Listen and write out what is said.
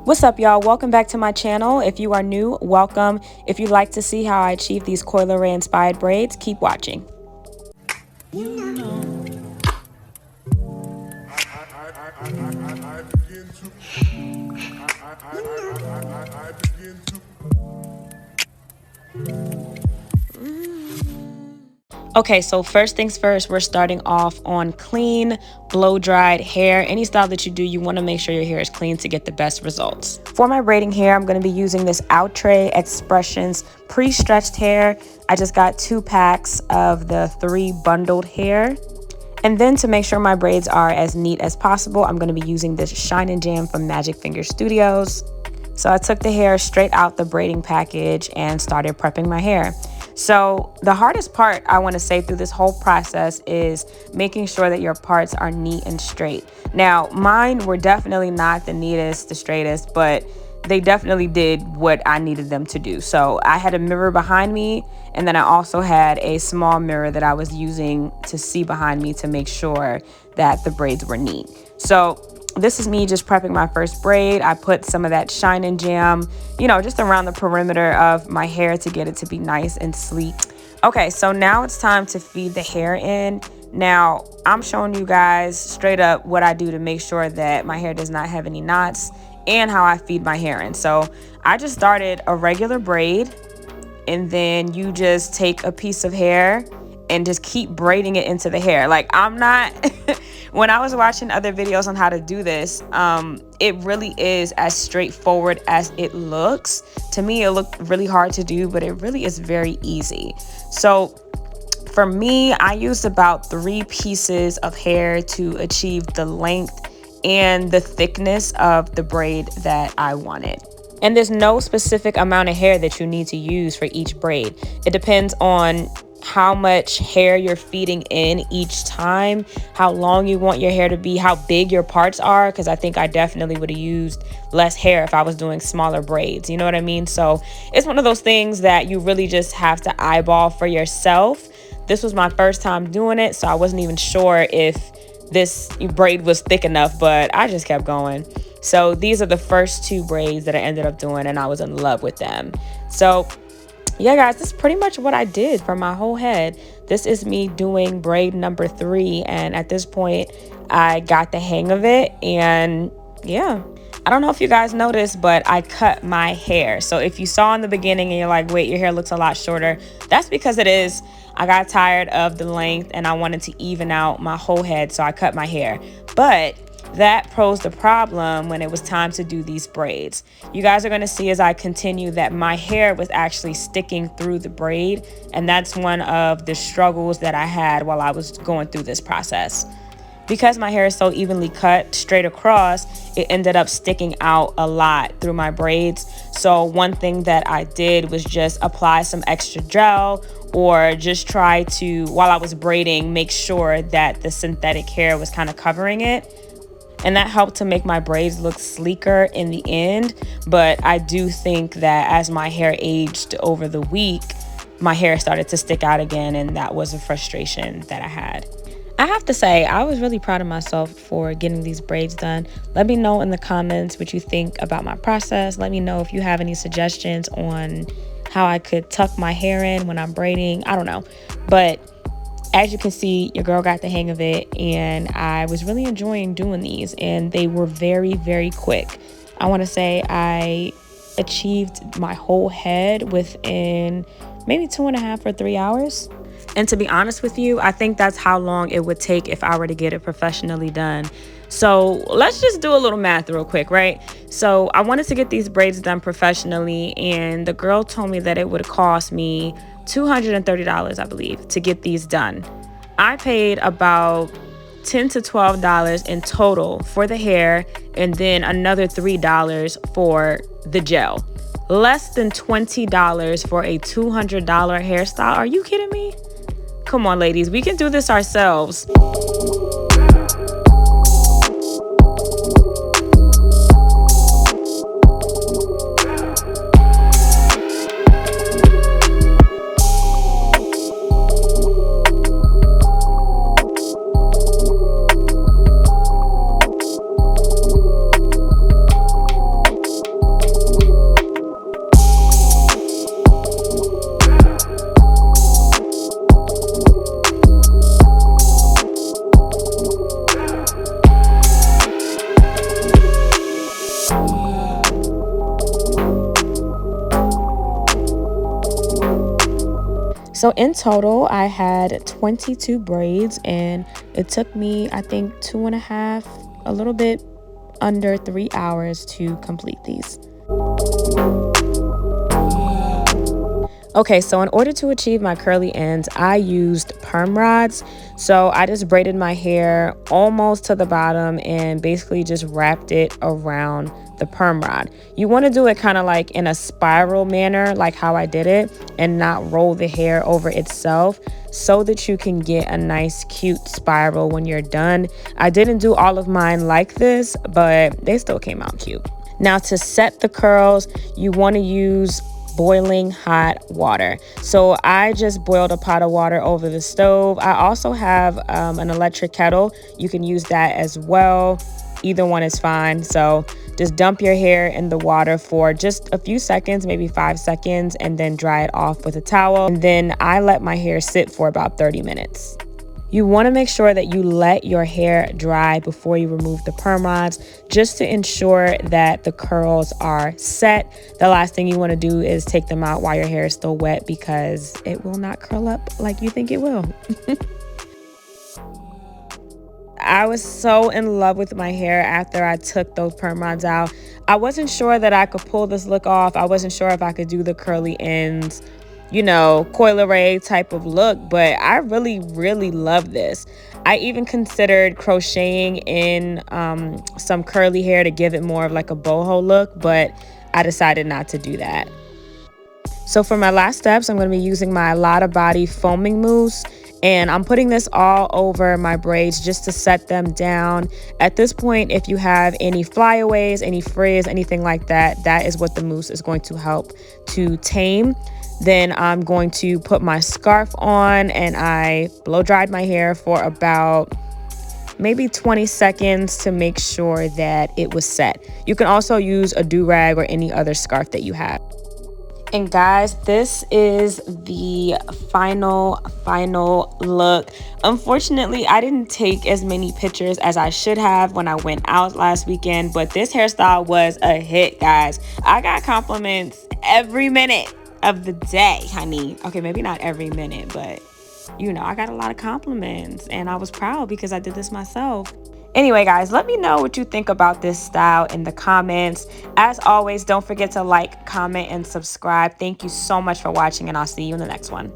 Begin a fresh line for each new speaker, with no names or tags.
What's up, y'all? Welcome back to my channel. If you are new, welcome. If you'd like to see how I achieve these Coi Leray inspired braids, keep watching. Okay, so first things first, we're starting off on clean, blow-dried hair. Any style that you do, you want to make sure your hair is clean to get the best results. For my braiding hair, I'm going to be using this Outre Expressions pre-stretched hair. I just got 2 packs of the 3 bundled hair. And then to make sure my braids are as neat as possible, I'm going to be using this Shine and Jam from Magic Finger Studios. So I took the hair straight out the braiding package and started prepping my hair. So the hardest part I want to say through this whole process is making sure that your parts are neat and straight. Now, mine were definitely not the neatest, the straightest, but they definitely did what I needed them to do. So I had a mirror behind me, and then I also had a small mirror that I was using to see behind me to make sure that the braids were neat. So this is me just prepping my first braid. I put some of that Shine and Jam, just around the perimeter of my hair to get it to be nice and sleek. Okay, so now it's time to feed the hair in. Now, I'm showing you guys straight up what I do to make sure that my hair does not have any knots and how I feed my hair in. So I just started a regular braid, and then you just take a piece of hair and just keep braiding it into the hair. Like, I'm not... When I was watching other videos on how to do this, it really is as straightforward as it looks. To me, it looked really hard to do, but it really is very easy. So for me, I used about 3 pieces of hair to achieve the length and the thickness of the braid that I wanted. And there's no specific amount of hair that you need to use for each braid. It depends on how much hair you're feeding in each time, how long you want your hair to be, how big your parts are, because I think I definitely would have used less hair if I was doing smaller braids, you know what I mean? So it's one of those things that you really just have to eyeball for yourself. This was my first time doing it, so I wasn't even sure if this braid was thick enough, but I just kept going. So these are the first 2 braids that I ended up doing, and I was in love with them. So yeah, guys, this is pretty much what I did for my whole head. This is me doing braid number 3. And at this point, I got the hang of it. And yeah, I don't know if you guys noticed, but I cut my hair. So if you saw in the beginning and you're like, wait, your hair looks a lot shorter, that's because it is. I got tired of the length and I wanted to even out my whole head. So I cut my hair. But that posed a problem when it was time to do these braids. You guys are going to see as I continue that my hair was actually sticking through the braid, and that's one of the struggles that I had while I was going through this process. Because my hair is so evenly cut straight across, it ended up sticking out a lot through my braids. So one thing that I did was just apply some extra gel, or just try to, while I was braiding, make sure that the synthetic hair was kind of covering it. And that helped to make my braids look sleeker in the end. But I do think that as my hair aged over the week, my hair started to stick out again, and that was a frustration that I had. I have to say, I was really proud of myself for getting these braids done. Let me know in the comments what you think about my process. Let me know if you have any suggestions on how I could tuck my hair in when I'm braiding. I don't know. But as you can see, your girl got the hang of it, and I was really enjoying doing these, and they were very, very quick. I want to say I achieved my whole head within maybe 2.5 or 3 hours. And to be honest with you, I think that's how long it would take if I were to get it professionally done. So let's just do a little math real quick, right? So I wanted to get these braids done professionally, and the girl told me that it would cost me $230, I believe, to get these done. I paid about $10 to $12 in total for the hair, and then another $3 for the gel. Less than $20 for a $200 hairstyle. Are you kidding me? Come on, ladies, we can do this ourselves. So in total, I had 22 braids, and it took me, I think, 2.5, a little bit under 3 hours to complete these. Okay, so in order to achieve my curly ends, I used perm rods. So I just braided my hair almost to the bottom and basically just wrapped it around the perm rod. You want to do it kind of like in a spiral manner, like how I did it, and not roll the hair over itself, so that you can get a nice cute spiral when you're done. I didn't do all of mine like this, but they still came out cute. Now to set the curls, you want to use boiling hot water. So I just boiled a pot of water over the stove. I also have an electric kettle. You can use that as well. Either one is fine. So just dump your hair in the water for just a few seconds, maybe 5 seconds, and then dry it off with a towel. And then I let my hair sit for about 30 minutes. You want to make sure that you let your hair dry before you remove the perm rods, just to ensure that the curls are set. The last thing you want to do is take them out while your hair is still wet, because it will not curl up like you think it will. I was so in love with my hair after I took those perm rods out. I wasn't sure that I could pull this look off. I wasn't sure if I could do the curly ends, you know, Coi Leray type of look, but I really love this. I even considered crocheting in some curly hair to give it more of like a boho look, but I decided not to do that. So for my last steps, I'm going to be using my Lotta Body foaming mousse, and I'm putting this all over my braids just to set them down. At this point, if you have any flyaways, any frizz, anything like that, that is what the mousse is going to help to tame. Then I'm going to put my scarf on, and I blow dried my hair for about maybe 20 seconds to make sure that it was set. You can also use a do-rag or any other scarf that you have. And guys, this is the final look. Unfortunately, I didn't take as many pictures as I should have when I went out last weekend, but this hairstyle was a hit, guys. I got compliments every minute of the day, honey. Okay, maybe not every minute, but you know, I got a lot of compliments, and I was proud because I did this myself. Anyway, guys, let me know what you think about this style in the comments. As always, don't forget to like, comment, and subscribe. Thank you so much for watching, and I'll see you in the next one.